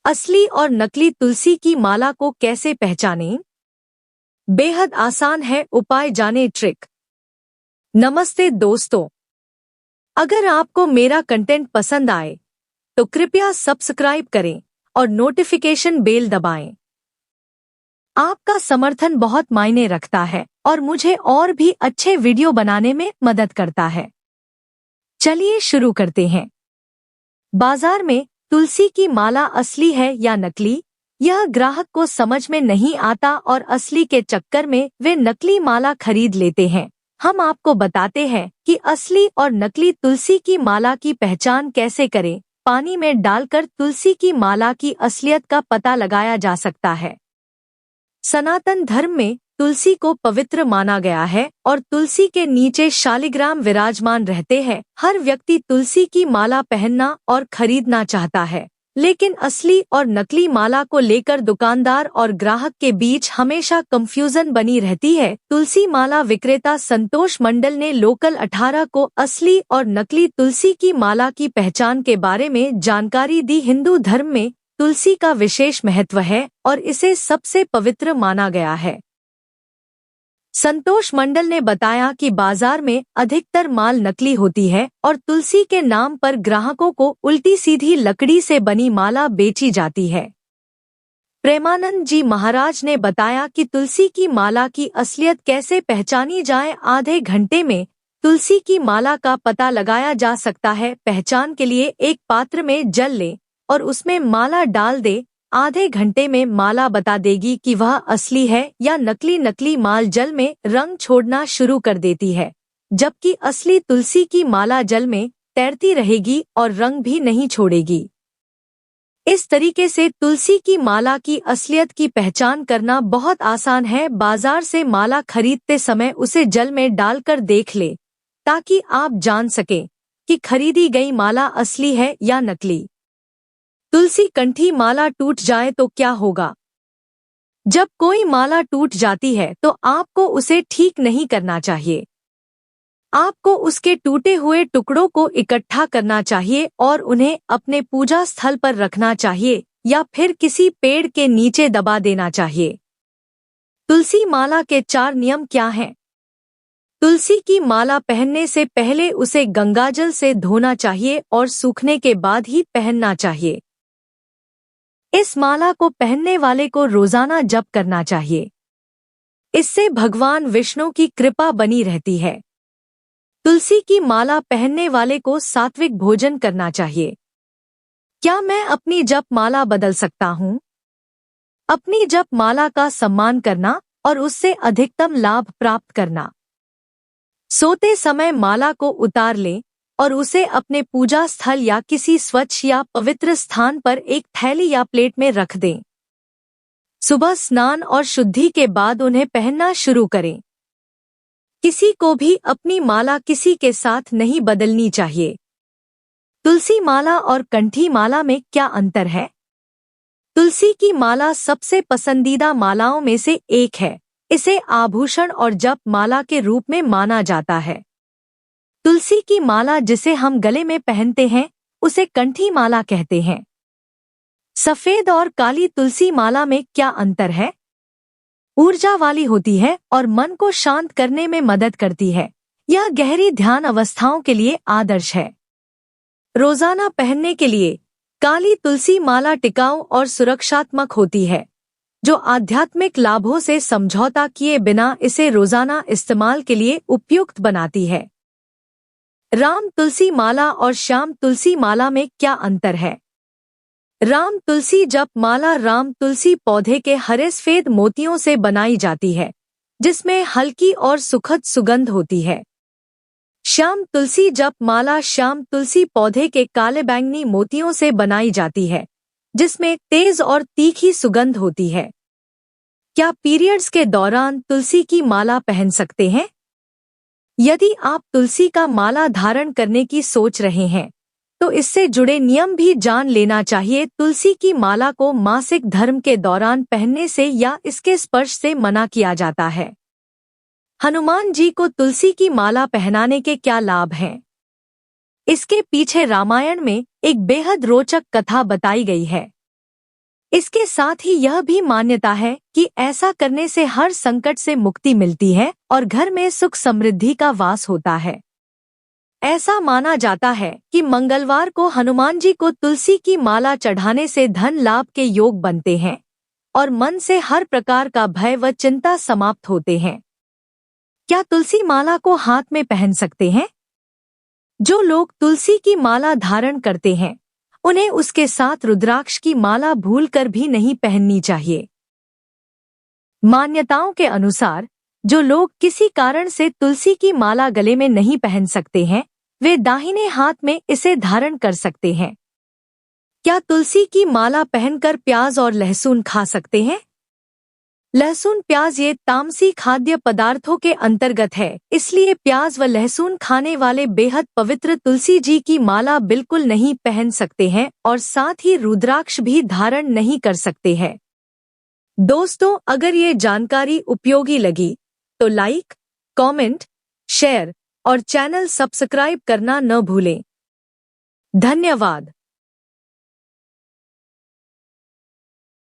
असली और नकली तुलसी की माला को कैसे पहचानें? बेहद आसान है उपाय, जाने ट्रिक। नमस्ते दोस्तों, अगर आपको मेरा कंटेंट पसंद आए तो कृपया सब्सक्राइब करें और नोटिफिकेशन बेल दबाएं। आपका समर्थन बहुत मायने रखता है और मुझे और भी अच्छे वीडियो बनाने में मदद करता है। चलिए शुरू करते हैं। बाजार में तुलसी की माला असली है या नकली, यह ग्राहक को समझ में नहीं आता और असली के चक्कर में वे नकली माला खरीद लेते हैं। हम आपको बताते हैं कि असली और नकली तुलसी की माला की पहचान कैसे करें। पानी में डालकर तुलसी की माला की असलियत का पता लगाया जा सकता है। सनातन धर्म में तुलसी को पवित्र माना गया है और तुलसी के नीचे शालिग्राम विराजमान रहते हैं। हर व्यक्ति तुलसी की माला पहनना और खरीदना चाहता है, लेकिन असली और नकली माला को लेकर दुकानदार और ग्राहक के बीच हमेशा कंफ्यूजन बनी रहती है। तुलसी माला विक्रेता संतोष मंडल ने लोकल 18 को असली और नकली तुलसी की माला की पहचान के बारे में जानकारी दी। हिंदू धर्म में तुलसी का विशेष महत्व है और इसे सबसे पवित्र माना गया है। संतोष मंडल ने बताया कि बाजार में अधिकतर माल नकली होती है और तुलसी के नाम पर ग्राहकों को उल्टी सीधी लकड़ी से बनी माला बेची जाती है। प्रेमानंद जी महाराज ने बताया कि तुलसी की माला की असलियत कैसे पहचानी जाए। आधे घंटे में तुलसी की माला का पता लगाया जा सकता है। पहचान के लिए एक पात्र में जल लें और उसमें माला डाल दे। आधे घंटे में माला बता देगी कि वह असली है या नकली। नकली माल जल में रंग छोड़ना शुरू कर देती है, जबकि असली तुलसी की माला जल में तैरती रहेगी और रंग भी नहीं छोड़ेगी। इस तरीके से तुलसी की माला की असलियत की पहचान करना बहुत आसान है। बाजार से माला खरीदते समय उसे जल में डालकर देख ले, ताकि आप जान सकें कि खरीदी गई माला असली है या नकली। तुलसी कंठी माला टूट जाए तो क्या होगा? जब कोई माला टूट जाती है तो आपको उसे ठीक नहीं करना चाहिए। आपको उसके टूटे हुए टुकड़ों को इकट्ठा करना चाहिए और उन्हें अपने पूजा स्थल पर रखना चाहिए या फिर किसी पेड़ के नीचे दबा देना चाहिए। तुलसी माला के 4 नियम क्या हैं? तुलसी की माला पहनने से पहले उसे गंगाजल से धोना चाहिए और सूखने के बाद ही पहनना चाहिए। इस माला को पहनने वाले को रोजाना जप करना चाहिए। इससे भगवान विष्णु की कृपा बनी रहती है। तुलसी की माला पहनने वाले को सात्विक भोजन करना चाहिए। क्या मैं अपनी जप माला बदल सकता हूँ? अपनी जप माला का सम्मान करना और उससे अधिकतम लाभ प्राप्त करना। सोते समय माला को उतार लें और उसे अपने पूजा स्थल या किसी स्वच्छ या पवित्र स्थान पर एक थैली या प्लेट में रख दें। सुबह स्नान और शुद्धि के बाद उन्हें पहनना शुरू करें। किसी को भी अपनी माला किसी के साथ नहीं बदलनी चाहिए। तुलसी माला और कंठी माला में क्या अंतर है? तुलसी की माला सबसे पसंदीदा मालाओं में से एक है। इसे आभूषण और जप माला के रूप में माना जाता है। तुलसी की माला जिसे हम गले में पहनते हैं उसे कंठी माला कहते हैं। सफेद और काली तुलसी माला में क्या अंतर है? ऊर्जा वाली होती है और मन को शांत करने में मदद करती है। यह गहरी ध्यान अवस्थाओं के लिए आदर्श है। रोजाना पहनने के लिए काली तुलसी माला टिकाऊ और सुरक्षात्मक होती है, जो आध्यात्मिक लाभों से समझौता किए बिना इसे रोजाना इस्तेमाल के लिए उपयुक्त बनाती है। राम तुलसी माला और श्याम तुलसी माला में क्या अंतर है? राम तुलसी जप माला राम तुलसी पौधे के हरे सफेद मोतियों से बनाई जाती है, जिसमें हल्की और सुखद सुगंध होती है। श्याम तुलसी जप माला श्याम तुलसी पौधे के काले बैंगनी मोतियों से बनाई जाती है, जिसमें तेज और तीखी सुगंध होती है। क्या पीरियड्स के दौरान तुलसी की माला पहन सकते हैं? यदि आप तुलसी का माला धारण करने की सोच रहे हैं तो इससे जुड़े नियम भी जान लेना चाहिए। तुलसी की माला को मासिक धर्म के दौरान पहनने से या इसके स्पर्श से मना किया जाता है। हनुमान जी को तुलसी की माला पहनाने के क्या लाभ हैं? इसके पीछे रामायण में एक बेहद रोचक कथा बताई गई है। इसके साथ ही यह भी मान्यता है कि ऐसा करने से हर संकट से मुक्ति मिलती है और घर में सुख समृद्धि का वास होता है। ऐसा माना जाता है कि मंगलवार को हनुमान जी को तुलसी की माला चढ़ाने से धन लाभ के योग बनते हैं और मन से हर प्रकार का भय व चिंता समाप्त होते हैं। क्या तुलसी माला को हाथ में पहन सकते हैं? जो लोग तुलसी की माला धारण करते हैं उन्हें उसके साथ रुद्राक्ष की माला भूलकर भी नहीं पहननी चाहिए। मान्यताओं के अनुसार जो लोग किसी कारण से तुलसी की माला गले में नहीं पहन सकते हैं वे दाहिने हाथ में इसे धारण कर सकते हैं। क्या तुलसी की माला पहनकर प्याज और लहसुन खा सकते हैं? लहसुन प्याज ये तामसी खाद्य पदार्थों के अंतर्गत है, इसलिए प्याज व लहसुन खाने वाले बेहद पवित्र तुलसी जी की माला बिल्कुल नहीं पहन सकते हैं और साथ ही रुद्राक्ष भी धारण नहीं कर सकते हैं। दोस्तों, अगर ये जानकारी उपयोगी लगी तो लाइक, कमेंट, शेयर और चैनल सब्सक्राइब करना न भूलें। धन्यवाद।